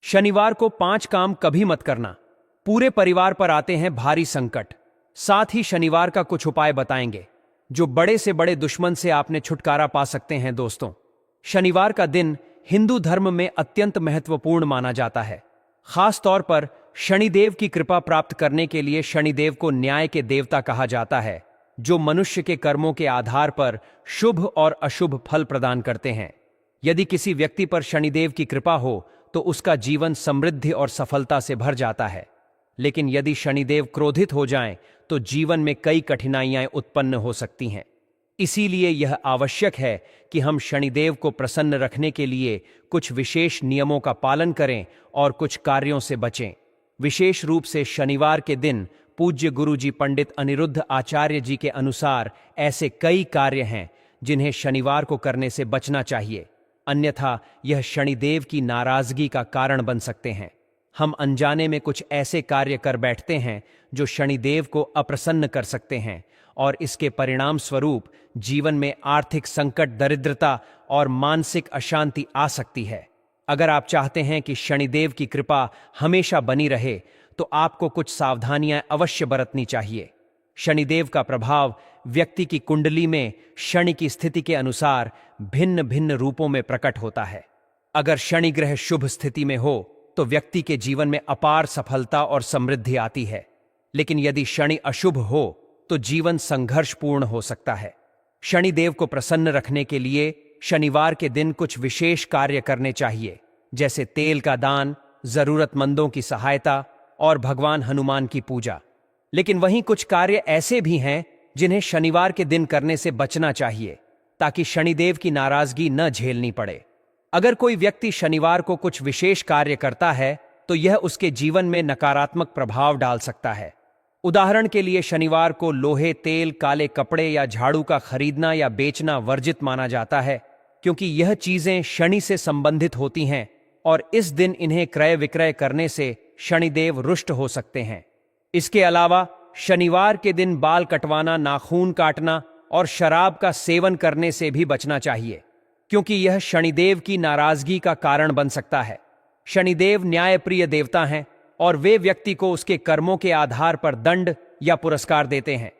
शनिवार को 5 काम कभी मत करना। पूरे परिवार पर आते हैं भारी संकट। साथ ही शनिवार का कुछ उपाय बताएंगे जो बड़े से बड़े दुश्मन से आपने छुटकारा पा सकते हैं। दोस्तों, शनिवार का दिन हिंदू धर्म में अत्यंत महत्वपूर्ण माना जाता है। खास तौर पर शनिदेव की कृपा प्राप्त करने के लिए शनिदेव को न्याय के देवता कहा जाता है, जो मनुष्य के कर्मों के आधार पर शुभ और अशुभ फल प्रदान करते हैं। यदि किसी व्यक्ति पर शनिदेव की कृपा हो तो उसका जीवन समृद्धि और सफलता से भर जाता है। लेकिन यदि शनिदेव क्रोधित हो जाएं तो जीवन में कई कठिनाइयां उत्पन्न हो सकती हैं। इसीलिए यह आवश्यक है कि हम शनिदेव को प्रसन्न रखने के लिए कुछ विशेष नियमों का पालन करें और कुछ कार्यों से बचें। विशेष रूप से शनिवार के दिन पूज्य गुरुजी पंडित अनिरुद्ध आचार्य जी के अनुसार ऐसे कई कार्य हैं जिन्हें शनिवार को करने से बचना चाहिए, अन्यथा यह शनिदेव की नाराजगी का कारण बन सकते हैं। हम अनजाने में कुछ ऐसे कार्य कर बैठते हैं जो शनिदेव को अप्रसन्न कर सकते हैं और इसके परिणाम स्वरूप जीवन में आर्थिक संकट, दरिद्रता और मानसिक अशांति आ सकती है। अगर आप चाहते हैं कि शनिदेव की कृपा हमेशा बनी रहे तो आपको कुछ सावधानियां अवश्य बरतनी चाहिए। शनिदेव का प्रभाव व्यक्ति की कुंडली में शनि की स्थिति के अनुसार भिन्न भिन्न रूपों में प्रकट होता है। अगर शनि ग्रह शुभ स्थिति में हो तो व्यक्ति के जीवन में अपार सफलता और समृद्धि आती है। लेकिन यदि शनि अशुभ हो तो जीवन संघर्षपूर्ण हो सकता है। शनिदेव को प्रसन्न रखने के लिए शनिवार के दिन कुछ विशेष कार्य करने चाहिए, जैसे तेल का दान, जरूरतमंदों की सहायता और भगवान हनुमान की पूजा। लेकिन वहीं कुछ कार्य ऐसे भी हैं जिन्हें शनिवार के दिन करने से बचना चाहिए, ताकि शनिदेव की नाराजगी न झेलनी पड़े। अगर कोई व्यक्ति शनिवार को कुछ विशेष कार्य करता है तो यह उसके जीवन में नकारात्मक प्रभाव डाल सकता है। उदाहरण के लिए शनिवार को लोहे, तेल, काले कपड़े या झाड़ू का खरीदना या बेचना वर्जित माना जाता है, क्योंकि यह चीजें शनि से संबंधित होती हैं और इस दिन इन्हें क्रय विक्रय करने से शनिदेव रुष्ट हो सकते हैं। इसके अलावा शनिवार के दिन बाल कटवाना, नाखून काटना और शराब का सेवन करने से भी बचना चाहिए, क्योंकि यह शनिदेव की नाराजगी का कारण बन सकता है। शनिदेव न्यायप्रिय देवता हैं और वे व्यक्ति को उसके कर्मों के आधार पर दंड या पुरस्कार देते हैं।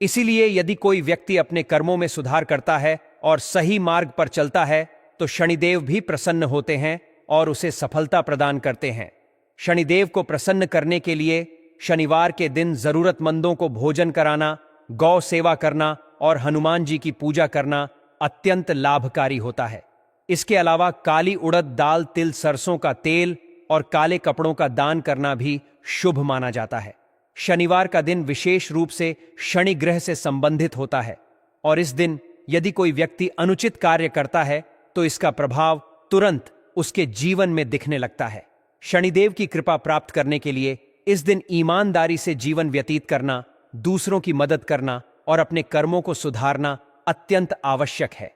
इसीलिए यदि कोई व्यक्ति अपने कर्मों में सुधार करता है और सही मार्ग पर चलता है तो शनिदेव भी प्रसन्न होते हैं और उसे सफलता प्रदान करते हैं। शनिदेव को प्रसन्न करने के लिए शनिवार के दिन जरूरतमंदों को भोजन कराना, गौ सेवा करना और हनुमान जी की पूजा करना अत्यंत लाभकारी होता है। इसके अलावा काली उड़द दाल, तिल, सरसों का तेल और काले कपड़ों का दान करना भी शुभ माना जाता है। शनिवार का दिन विशेष रूप से शनि ग्रह से संबंधित होता है और इस दिन यदि कोई व्यक्ति अनुचित कार्य करता है तो इसका प्रभाव तुरंत उसके जीवन में दिखने लगता है। शनिदेव की कृपा प्राप्त करने के लिए इस दिन ईमानदारी से जीवन व्यतीत करना, दूसरों की मदद करना और अपने कर्मों को सुधारना अत्यंत आवश्यक है।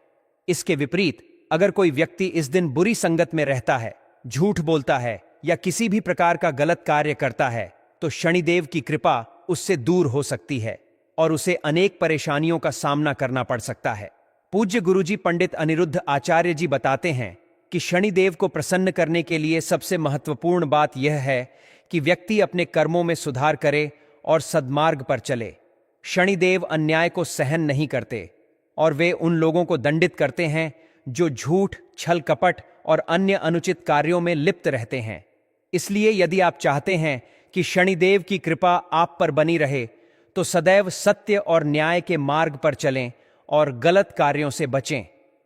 इसके विपरीत अगर कोई व्यक्ति इस दिन बुरी संगत में रहता है, झूठ बोलता है या किसी भी प्रकार का गलत कार्य करता है तो शनिदेव की कृपा उससे दूर हो सकती है और उसे अनेक परेशानियों का सामना करना पड़ सकता है। पूज्य गुरुजी पंडित अनिरुद्ध आचार्य जी बताते हैं कि शनिदेव को प्रसन्न करने के लिए सबसे महत्वपूर्ण बात यह है कि व्यक्ति अपने कर्मों में सुधार करे और सद्मार्ग पर चले। शनिदेव अन्याय को सहन नहीं करते और वे उन लोगों को दंडित करते हैं जो झूठ, छल कपट और अन्य अनुचित कार्यों में लिप्त रहते हैं। इसलिए यदि आप चाहते हैं कि शनिदेव की कृपा आप पर बनी रहे तो सदैव सत्य और न्याय के मार्ग पर चलें और गलत कार्यों से बचें।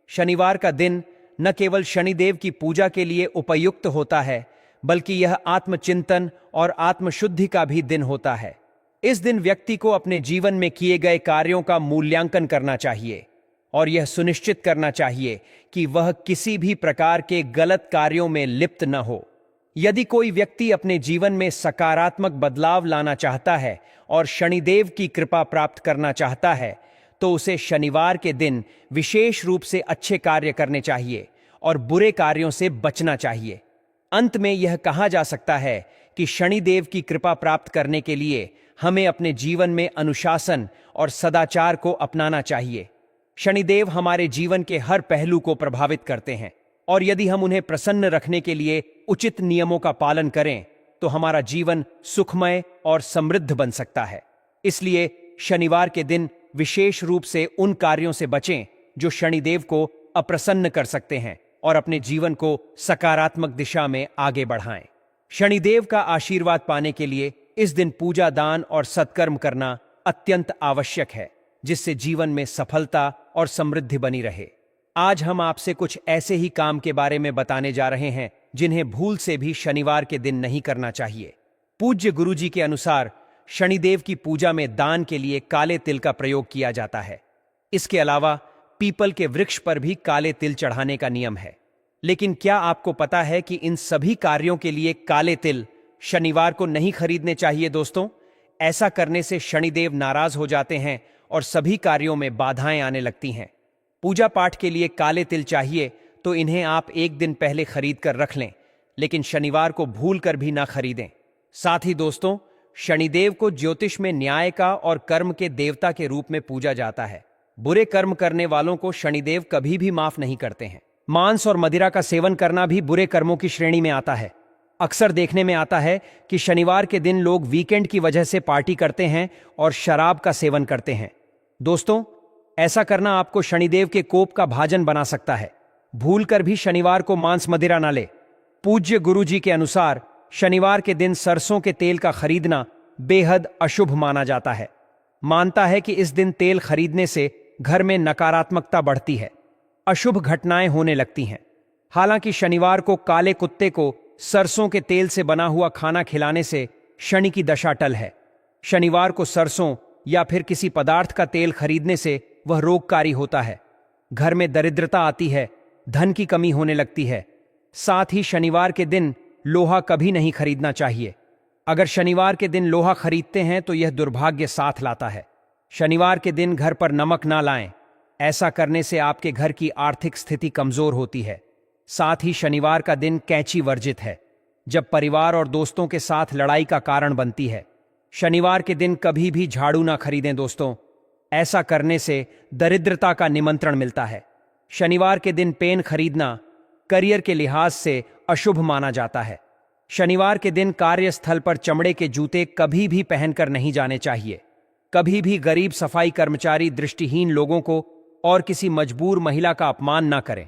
शनिवार का दिन न केवल शनिदेव की पूजा के लिए उपयुक्त होता है, बल्कि यह आत्मचिंतन और आत्मशुद्धि का भी दिन होता है। इस दिन व्यक्ति को अपने जीवन में किए गए कार्यों का मूल्यांकन करना चाहिए और यह सुनिश्चित करना चाहिए कि वह किसी भी प्रकार के गलत कार्यों में लिप्त न हो। यदि कोई व्यक्ति अपने जीवन में सकारात्मक बदलाव लाना चाहता है और शनिदेव की कृपा प्राप्त करना चाहता है तो उसे शनिवार के दिन विशेष रूप से अच्छे कार्य करने चाहिए और बुरे कार्यों से बचना चाहिए। अंत में यह कहा जा सकता है कि शनिदेव की कृपा प्राप्त करने के लिए हमें अपने जीवन में अनुशासन और सदाचार को अपनाना चाहिए। शनिदेव हमारे जीवन के हर पहलू को प्रभावित करते हैं, और यदि हम उन्हें प्रसन्न रखने के लिए उचित नियमों का पालन करें तो हमारा जीवन सुखमय और समृद्ध बन सकता है। इसलिए शनिवार के दिन विशेष रूप से उन कार्यों से बचें जो शनिदेव को अप्रसन्न कर सकते हैं और अपने जीवन को सकारात्मक दिशा में आगे बढ़ाएं। शनिदेव का आशीर्वाद पाने के लिए इस दिन पूजा, दान और सत्कर्म करना अत्यंत आवश्यक है, जिससे जीवन में सफलता और समृद्धि बनी रहे। आज हम आपसे कुछ ऐसे ही काम के बारे में बताने जा रहे हैं जिन्हें भूल से भी शनिवार के दिन नहीं करना चाहिए। पूज्य गुरुजी के अनुसार शनिदेव की पूजा में दान के लिए काले तिल का प्रयोग किया जाता है। इसके अलावा पीपल के वृक्ष पर भी काले तिल चढ़ाने का नियम है। लेकिन क्या आपको पता है कि इन सभी कार्यों के लिए काले तिल शनिवार को नहीं खरीदने चाहिए दोस्तों? ऐसा करने से शनिदेव नाराज हो जाते हैं और सभी कार्यों में बाधाएं आने लगती हैं। पूजा पाठ के लिए काले तिल चाहिए तो इन्हें आप एक दिन पहले खरीद कर रख लें, लेकिन शनिवार को भूल कर भी ना खरीदें। साथ ही दोस्तों, शनिदेव को ज्योतिष में न्याय का और कर्म के देवता के रूप में पूजा जाता है। बुरे कर्म करने वालों को शनिदेव कभी भी माफ नहीं करते हैं। मांस और मदिरा का सेवन करना भी बुरे कर्मों की श्रेणी में आता है। अक्सर देखने में आता है कि शनिवार के दिन लोग वीकेंड की वजह से पार्टी करते हैं और शराब का सेवन करते हैं। दोस्तों, ऐसा करना आपको शनिदेव के कोप का भाजन बना सकता है। भूलकर भी शनिवार को मांस मदिरा ना ले। पूज्य गुरुजी के अनुसार शनिवार के दिन सरसों के तेल का खरीदना बेहद अशुभ माना जाता है। मानता है कि इस दिन तेल खरीदने से घर में नकारात्मकता बढ़ती है, अशुभ घटनाएं होने लगती हैं। हालांकि शनिवार को काले कुत्ते को सरसों के तेल से बना हुआ खाना खिलाने से शनि की दशा टल है। शनिवार को सरसों या फिर किसी पदार्थ का तेल खरीदने से वह रोगकारी होता है। घर में दरिद्रता आती है, धन की कमी होने लगती है। साथ ही शनिवार के दिन लोहा कभी नहीं खरीदना चाहिए। अगर शनिवार के दिन लोहा खरीदते हैं तो यह दुर्भाग्य साथ लाता है। शनिवार के दिन घर पर नमक ना लाएं। ऐसा करने से आपके घर की आर्थिक स्थिति कमजोर होती है। साथ ही शनिवार का दिन कैंची वर्जित है, जब परिवार और दोस्तों के साथ लड़ाई का कारण बनती है। शनिवार के दिन कभी भी झाड़ू ना खरीदें दोस्तों, ऐसा करने से दरिद्रता का निमंत्रण मिलता है। शनिवार के दिन पेन खरीदना करियर के लिहाज से अशुभ माना जाता है। शनिवार के दिन कार्यस्थल पर चमड़े के जूते कभी भी पहनकर नहीं जाने चाहिए। कभी भी गरीब सफाई कर्मचारी, दृष्टिहीन लोगों को और किसी मजबूर महिला का अपमान ना करें।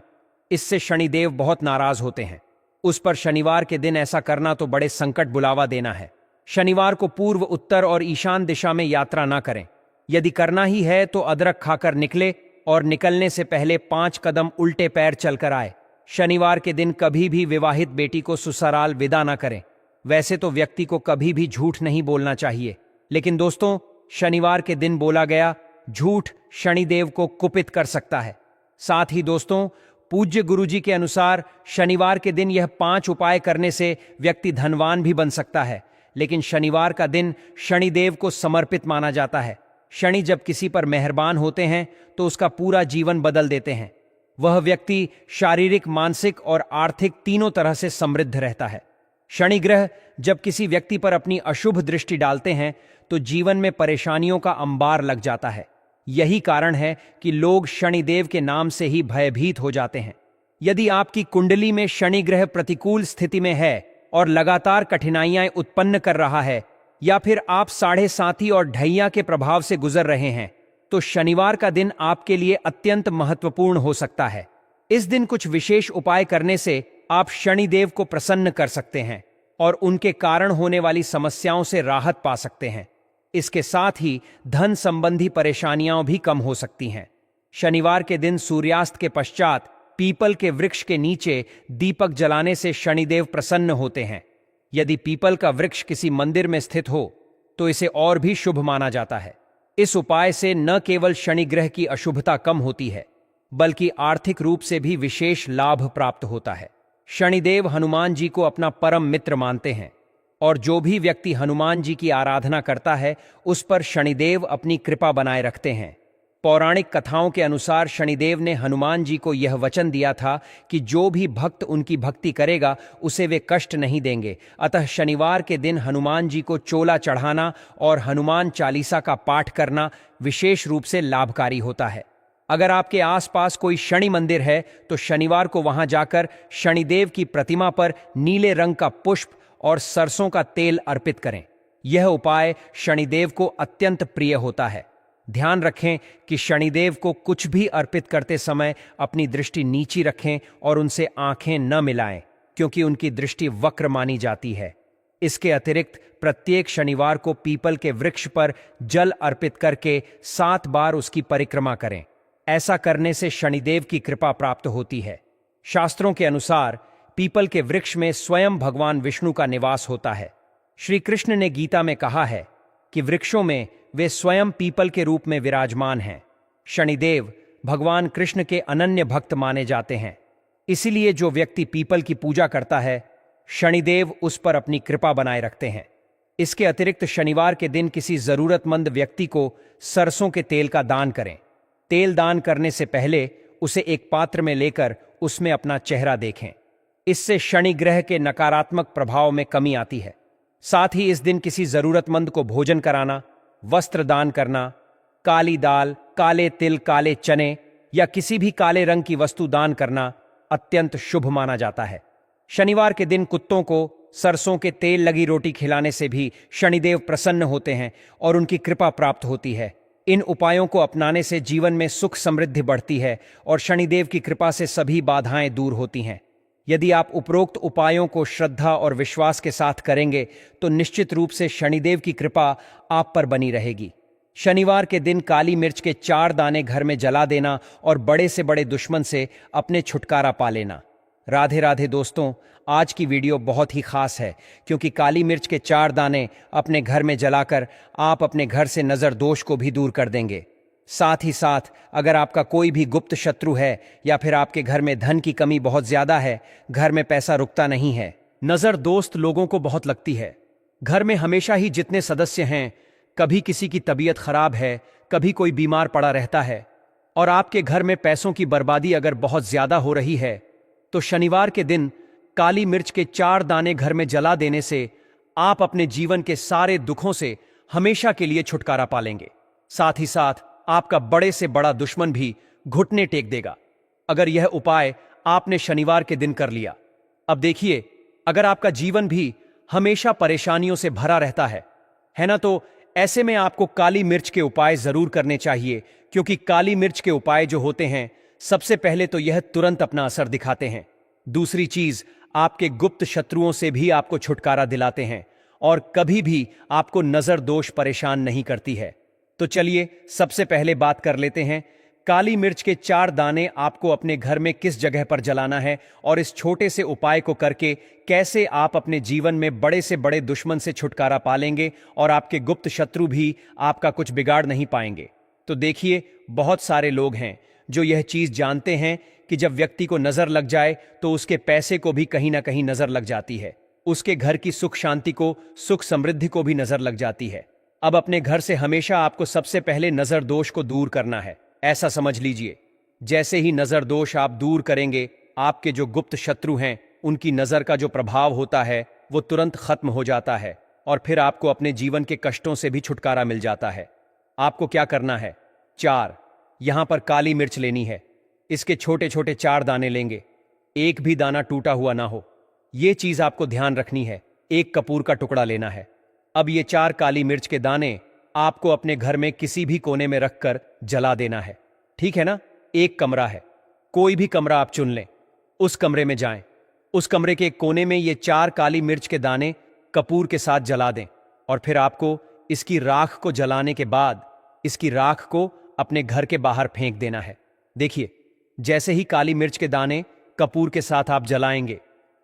इससे शनिदेव बहुत नाराज होते हैं। उस पर शनिवार के दिन ऐसा करना तो बड़े संकट बुलावा देना है। शनिवार को पूर्व, उत्तर और ईशान दिशा में यात्रा ना करें। यदि करना ही है तो अदरक खाकर निकले और निकलने से पहले 5 कदम उल्टे पैर चलकर आए। शनिवार के दिन कभी भी विवाहित बेटी को ससुराल विदा ना करें। वैसे तो व्यक्ति को कभी भी झूठ नहीं बोलना चाहिए, लेकिन दोस्तों, शनिवार के दिन बोला गया झूठ शनिदेव को कुपित कर सकता है। साथ ही दोस्तों, पूज्य गुरुजी के अनुसार शनिवार के दिन यह 5 उपाय करने से व्यक्ति धनवान भी बन सकता है। लेकिन शनिवार का दिन शनिदेव को समर्पित माना जाता है। शनि जब किसी पर मेहरबान होते हैं तो उसका पूरा जीवन बदल देते हैं। वह व्यक्ति शारीरिक, मानसिक और आर्थिक तीनों तरह से समृद्ध रहता है। शनि ग्रह जब किसी व्यक्ति पर अपनी अशुभ दृष्टि डालते हैं तो जीवन में परेशानियों का अंबार लग जाता है। यही कारण है कि लोग शनिदेव के नाम से ही भयभीत हो जाते हैं। यदि आपकी कुंडली में शनि ग्रह प्रतिकूल स्थिति में है और लगातार कठिनाइयां उत्पन्न कर रहा है, या फिर आप 7.5 और ढैया के प्रभाव से गुजर रहे हैं, तो शनिवार का दिन आपके लिए अत्यंत महत्वपूर्ण हो सकता है। इस दिन कुछ विशेष उपाय करने से आप शनिदेव को प्रसन्न कर सकते हैं और उनके कारण होने वाली समस्याओं से राहत पा सकते हैं। इसके साथ ही धन संबंधी परेशानियां भी कम हो सकती हैं। शनिवार के दिन सूर्यास्त के पश्चात पीपल के वृक्ष के नीचे दीपक जलाने से शनिदेव प्रसन्न होते हैं। यदि पीपल का वृक्ष किसी मंदिर में स्थित हो तो इसे और भी शुभ माना जाता है। इस उपाय से न केवल शनि ग्रह की अशुभता कम होती है, बल्कि आर्थिक रूप से भी विशेष लाभ प्राप्त होता है। शनिदेव हनुमान जी को अपना परम मित्र मानते हैं और जो भी व्यक्ति हनुमान जी की आराधना करता है उस पर शनिदेव अपनी कृपा बनाए रखते हैं। पौराणिक कथाओं के अनुसार शनिदेव ने हनुमान जी को यह वचन दिया था कि जो भी भक्त उनकी भक्ति करेगा उसे वे कष्ट नहीं देंगे। अतः शनिवार के दिन हनुमान जी को चोला चढ़ाना और हनुमान चालीसा का पाठ करना विशेष रूप से लाभकारी होता है। अगर आपके आसपास कोई शनि मंदिर है तो शनिवार को वहां जाकर शनिदेव की प्रतिमा पर नीले रंग का पुष्प और सरसों का तेल अर्पित करें। यह उपाय शनिदेव को अत्यंत प्रिय होता है। ध्यान रखें कि शनिदेव को कुछ भी अर्पित करते समय अपनी दृष्टि नीची रखें और उनसे आंखें न मिलाएं, क्योंकि उनकी दृष्टि वक्र मानी जाती है। इसके अतिरिक्त प्रत्येक शनिवार को पीपल के वृक्ष पर जल अर्पित करके 7 बार उसकी परिक्रमा करें। ऐसा करने से शनिदेव की कृपा प्राप्त होती है। शास्त्रों के अनुसार पीपल के वृक्ष में स्वयं भगवान विष्णु का निवास होता है। श्री कृष्ण ने गीता में कहा है कि वृक्षों में वे स्वयं पीपल के रूप में विराजमान हैं। शनिदेव भगवान कृष्ण के अनन्य भक्त माने जाते हैं। इसीलिए जो व्यक्ति पीपल की पूजा करता है, शनिदेव उस पर अपनी कृपा बनाए रखते हैं। इसके अतिरिक्त शनिवार के दिन किसी जरूरतमंद व्यक्ति को सरसों के तेल का दान करें। तेल दान करने से पहले उसे एक पात्र में लेकर उसमें अपना चेहरा देखें। इससे शनि ग्रह के नकारात्मक प्रभाव में कमी आती है। साथ ही इस दिन किसी जरूरतमंद को भोजन कराना, वस्त्र दान करना, काली दाल, काले तिल, काले चने या किसी भी काले रंग की वस्तु दान करना अत्यंत शुभ माना जाता है। शनिवार के दिन कुत्तों को सरसों के तेल लगी रोटी खिलाने से भी शनिदेव प्रसन्न होते हैं और उनकी कृपा प्राप्त होती है। इन उपायों को अपनाने से जीवन में सुख समृद्धि बढ़ती है और शनिदेव की कृपा से सभी बाधाएं दूर होती हैं। यदि आप उपरोक्त उपायों को श्रद्धा और विश्वास के साथ करेंगे तो निश्चित रूप से शनिदेव की कृपा आप पर बनी रहेगी। शनिवार के दिन काली मिर्च के 4 दाने घर में जला देना और बड़े से बड़े दुश्मन से अपने छुटकारा पा लेना। राधे राधे दोस्तों, आज की वीडियो बहुत ही खास है क्योंकि काली मिर्च के 4 दाने अपने घर में जलाकर आप अपने घर से नजर दोष को भी दूर कर देंगे। साथ ही साथ अगर आपका कोई भी गुप्त शत्रु है या फिर आपके घर में धन की कमी बहुत ज्यादा है, घर में पैसा रुकता नहीं है, नजर दोस्त लोगों को बहुत लगती है, घर में हमेशा ही जितने सदस्य हैं, कभी किसी की तबीयत खराब है, कभी कोई बीमार पड़ा रहता है और आपके घर में पैसों की बर्बादी अगर बहुत ज्यादा हो रही है, तो शनिवार के दिन काली मिर्च के 4 दाने घर में जला देने से आप अपने जीवन के सारे दुखों से हमेशा के लिए छुटकारा पा लेंगे। साथ ही साथ आपका बड़े से बड़ा दुश्मन भी घुटने टेक देगा अगर यह उपाय आपने शनिवार के दिन कर लिया। अब देखिए, अगर आपका जीवन भी हमेशा परेशानियों से भरा रहता है ना, तो ऐसे में आपको काली मिर्च के उपाय जरूर करने चाहिए, क्योंकि काली मिर्च के उपाय जो होते हैं, सबसे पहले तो यह तुरंत अपना असर दिखाते हैं। दूसरी चीज, आपके गुप्त शत्रुओं से भी आपको छुटकारा दिलाते हैं और कभी भी आपको नजर दोष परेशान नहीं करती है। तो चलिए सबसे पहले बात कर लेते हैं, काली मिर्च के 4 दाने आपको अपने घर में किस जगह पर जलाना है और इस छोटे से उपाय को करके कैसे आप अपने जीवन में बड़े से बड़े दुश्मन से छुटकारा पालेंगे और आपके गुप्त शत्रु भी आपका कुछ बिगाड़ नहीं पाएंगे। तो देखिए, बहुत सारे लोग हैं जो यह चीज जानते हैं कि जब व्यक्ति को नजर लग जाए तो उसके पैसे को भी कहीं ना कहीं नजर लग जाती है, उसके घर की सुख शांति को, सुख समृद्धि को भी नजर लग जाती है। अब अपने घर से हमेशा आपको सबसे पहले नजर दोष को दूर करना है। ऐसा समझ लीजिए, जैसे ही नजर दोष आप दूर करेंगे, आपके जो गुप्त शत्रु हैं उनकी नजर का जो प्रभाव होता है वो तुरंत खत्म हो जाता है और फिर आपको अपने जीवन के कष्टों से भी छुटकारा मिल जाता है। आपको क्या करना है, 4 यहां पर काली मिर्च लेनी है। इसके छोटे छोटे 4 दाने लेंगे, एक भी दाना टूटा हुआ ना हो, यह चीज आपको ध्यान रखनी है। एक कपूर का टुकड़ा लेना है। अब ये 4 काली मिर्च के दाने आपको अपने घर में किसी भी कोने में रखकर जला देना है, ठीक है ना। एक कमरा है, कोई भी कमरा आप चुन लें, उस कमरे में जाएं। उस कमरे के एक कोने में ये 4 काली मिर्च के दाने कपूर के साथ जला दें और फिर आपको इसकी राख को जलाने के बाद इसकी राख को अपने घर के बाहर फेंक देना है। देखिए, जैसे ही काली मिर्च के दाने कपूर के साथ आप जलाएंगे,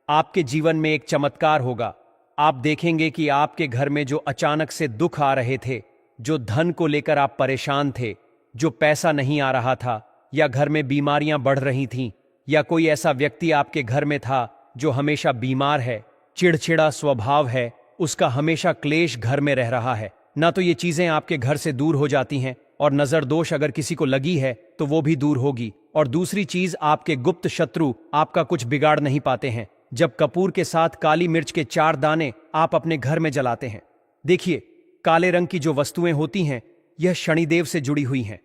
आपके जीवन में एक चमत्कार होगा। आप देखेंगे कि आपके घर में जो अचानक से दुख आ रहे थे, जो धन को लेकर आप परेशान थे, जो पैसा नहीं आ रहा था, या घर में बीमारियां बढ़ रही थीं, या कोई ऐसा व्यक्ति आपके घर में था जो हमेशा बीमार है, चिड़चिड़ा स्वभाव है, उसका हमेशा क्लेश घर में रह रहा है ना, तो ये चीजें आपके घर से दूर हो जाती हैं और नजर दोष अगर किसी को लगी है तो वो भी दूर होगी। और दूसरी चीज, आपके गुप्त शत्रु आपका कुछ बिगाड़ नहीं पाते हैं जब कपूर के साथ काली मिर्च के 4 दाने आप अपने घर में जलाते हैं। देखिए, काले रंग की जो वस्तुएं होती हैं, यह शनिदेव से जुड़ी हुई हैं।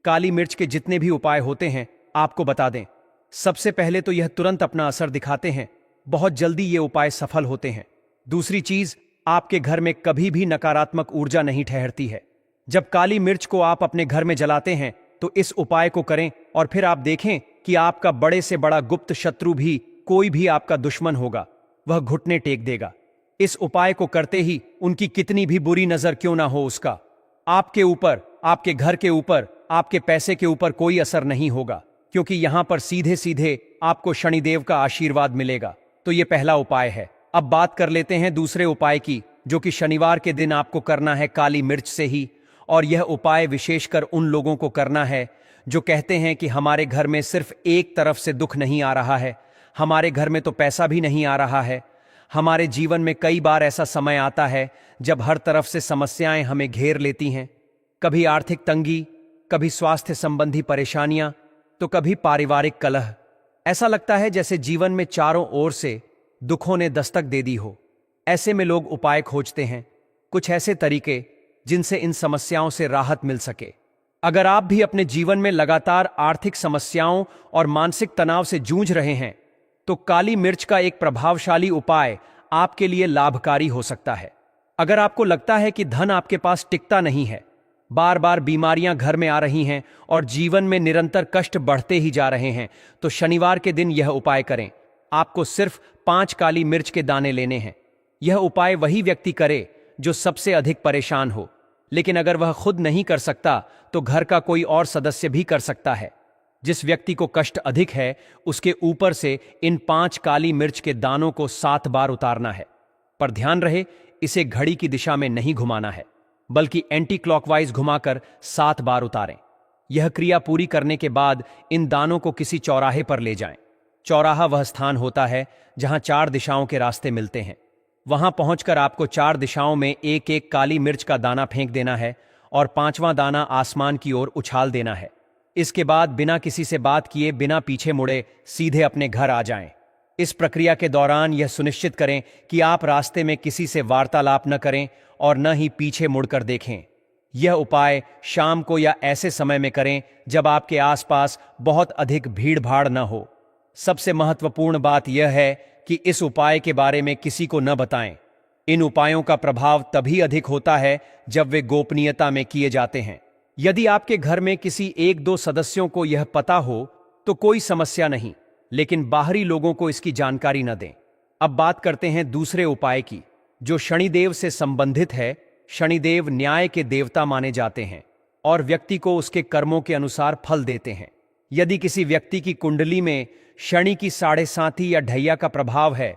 काली मिर्च के जितने भी उपाय होते हैं आपको बता दें। सबसे पहले तो यह तुरंत अपना असर दिखाते हैं, बहुत जल्दी ये उपाय सफल होते हैं। दूसरी चीज, आपके घर में कभी भी नकारात्मक ऊर्जा नहीं ठहरती है। जब काली मिर्च को आप अपने घर में जलाते हैं तो इस उपाय को करें और फिर आप देखें कि आपका बड़े से बड़ा गुप्त शत्रु भी, कोई भी आपका दुश्मन होगा, वह घुटने टेक देगा। इस उपाय को करते ही उनकी कितनी भी बुरी नजर क्यों ना हो, उसका आपके ऊपर, आपके घर के ऊपर, आपके पैसे के ऊपर कोई असर नहीं होगा, क्योंकि यहां पर सीधे सीधे आपको शनिदेव का आशीर्वाद मिलेगा। तो यह पहला उपाय है। अब बात कर लेते हैं दूसरे उपाय की, जो कि शनिवार के दिन आपको करना है काली मिर्च से ही। और यह उपाय विशेषकर उन लोगों को करना है जो कहते हैं कि हमारे घर में सिर्फ एक तरफ से दुख नहीं आ रहा है, हमारे घर में तो पैसा भी नहीं आ रहा है। हमारे जीवन में कई बार ऐसा समय आता है जब हर तरफ से समस्याएं हमें घेर लेती हैं। कभी आर्थिक तंगी, कभी स्वास्थ्य संबंधी परेशानियां, तो कभी पारिवारिक कलह। ऐसा लगता है जैसे जीवन में चारों ओर से दुखों ने दस्तक दे दी हो। ऐसे में लोग उपाय खोजते हैं, कुछ ऐसे तरीके जिनसे इन समस्याओं से राहत मिल सके। अगर आप भी अपने जीवन में लगातार आर्थिक समस्याओं और मानसिक तनाव से जूझ रहे हैं, तो काली मिर्च का एक प्रभावशाली उपाय आपके लिए लाभकारी हो सकता है। अगर आपको लगता है कि धन आपके पास टिकता नहीं है, बार बार बीमारियां घर में आ रही हैं और जीवन में निरंतर कष्ट बढ़ते ही जा रहे हैं, तो शनिवार के दिन यह उपाय करें। आपको सिर्फ 5 काली मिर्च के दाने लेने हैं। यह उपाय वही व्यक्ति करे जो सबसे अधिक परेशान हो, लेकिन अगर वह खुद नहीं कर सकता तो घर का कोई और सदस्य भी कर सकता है। जिस व्यक्ति को कष्ट अधिक है, उसके ऊपर से इन 5 काली मिर्च के दानों को 7 बार उतारना है। पर ध्यान रहे, इसे घड़ी की दिशा में नहीं घुमाना है, बल्कि एंटी क्लॉकवाइज घुमाकर 7 बार उतारें। यह क्रिया पूरी करने के बाद इन दानों को किसी चौराहे पर ले जाएं। चौराहा वह स्थान होता है जहां 4 दिशाओं के रास्ते मिलते हैं। वहां पहुंचकर आपको 4 दिशाओं में एक एक काली मिर्च का दाना फेंक देना है और 5वां दाना आसमान की ओर उछाल देना है। इसके बाद बिना किसी से बात किए, बिना पीछे मुड़े सीधे अपने घर आ जाएं। इस प्रक्रिया के दौरान यह सुनिश्चित करें कि आप रास्ते में किसी से वार्तालाप न करें और न ही पीछे मुड़कर देखें। यह उपाय शाम को या ऐसे समय में करें जब आपके आसपास बहुत अधिक भीड़ भाड़ न हो। सबसे महत्वपूर्ण बात यह है कि इस उपाय के बारे में किसी को न बताएं। इन उपायों का प्रभाव तभी अधिक होता है जब वे गोपनीयता में किए जाते हैं। यदि आपके घर में किसी 1-2 सदस्यों को यह पता हो तो कोई समस्या नहीं, लेकिन बाहरी लोगों को इसकी जानकारी न दें। अब बात करते हैं दूसरे उपाय की, जो शनिदेव से संबंधित है। शनिदेव न्याय के देवता माने जाते हैं और व्यक्ति को उसके कर्मों के अनुसार फल देते हैं। यदि किसी व्यक्ति की कुंडली में शनि की 7.5 या ढैया का प्रभाव है,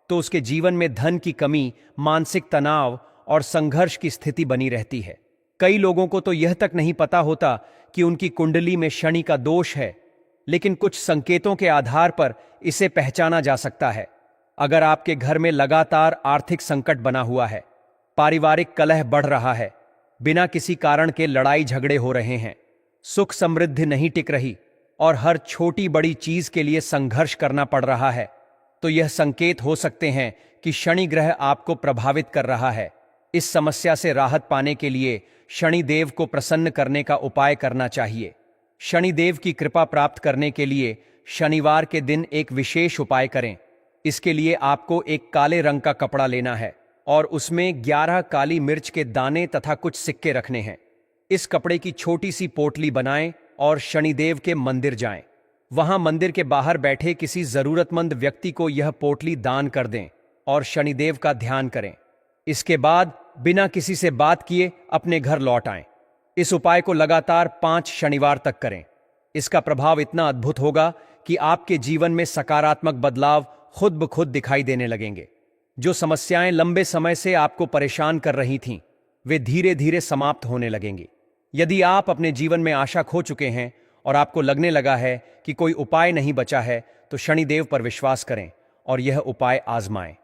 तो उसके जीवन में धन की कमी, मानसिक तनाव और संघर्ष की स्थिति बनी रहती है। कई लोगों को तो यह तक नहीं पता होता कि उनकी कुंडली में शनि का दोष है, लेकिन कुछ संकेतों के आधार पर इसे पहचाना जा सकता है। अगर आपके घर में लगातार आर्थिक संकट बना हुआ है, पारिवारिक कलह बढ़ रहा है, बिना किसी कारण के लड़ाई झगड़े हो रहे हैं, सुख समृद्धि नहीं टिक रही और हर छोटी बड़ी चीज के लिए संघर्ष करना पड़ रहा है, तो यह संकेत हो सकते हैं कि शनि ग्रह आपको प्रभावित कर रहा है। इस समस्या से राहत पाने के लिए शनिदेव को प्रसन्न करने का उपाय करना चाहिए। शनिदेव की कृपा प्राप्त करने के लिए शनिवार के दिन एक विशेष उपाय करें। इसके लिए आपको एक काले रंग का कपड़ा लेना है और उसमें 11 काली मिर्च के दाने तथा कुछ सिक्के रखने हैं। इस कपड़े की छोटी सी पोटली बनाएं और शनिदेव के मंदिर जाएं। वहां मंदिर के बाहर बैठे किसी जरूरतमंद व्यक्ति को यह पोटली दान कर दें और शनिदेव का ध्यान करें। इसके बाद बिना किसी से बात किए अपने घर लौट आएं। इस उपाय को लगातार 5 शनिवार तक करें। इसका प्रभाव इतना अद्भुत होगा कि आपके जीवन में सकारात्मक बदलाव खुद ब खुद दिखाई देने लगेंगे। जो समस्याएं लंबे समय से आपको परेशान कर रही थीं, वे धीरे धीरे समाप्त होने लगेंगी। यदि आप अपने जीवन में आशा खो चुके हैं और आपको लगने लगा है कि कोई उपाय नहीं बचा है, तो शनिदेव पर विश्वास करें और यह उपाय आजमाएं।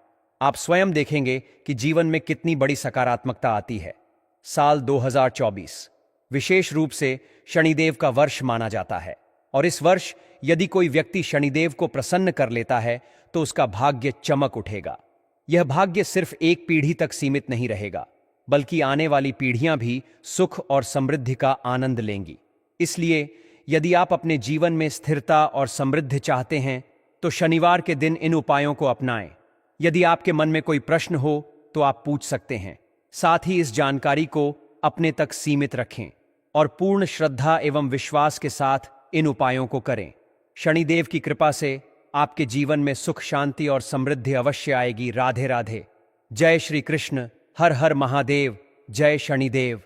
आप स्वयं देखेंगे कि जीवन में कितनी बड़ी सकारात्मकता आती है। साल 2024 विशेष रूप से शनिदेव का वर्ष माना जाता है और इस वर्ष यदि कोई व्यक्ति शनिदेव को प्रसन्न कर लेता है तो उसका भाग्य चमक उठेगा। यह भाग्य सिर्फ एक पीढ़ी तक सीमित नहीं रहेगा, बल्कि आने वाली पीढ़ियां भी सुख और समृद्धि का आनंद लेंगी। इसलिए यदि आप अपने जीवन में स्थिरता और समृद्धि चाहते हैं तो शनिवार के दिन इन उपायों को अपनाएं। यदि आपके मन में कोई प्रश्न हो तो आप पूछ सकते हैं। साथ ही इस जानकारी को अपने तक सीमित रखें और पूर्ण श्रद्धा एवं विश्वास के साथ इन उपायों को करें। शनिदेव की कृपा से आपके जीवन में सुख, शांति और समृद्धि अवश्य आएगी। राधे राधे। जय श्री कृष्ण। हर हर महादेव। जय शनिदेव।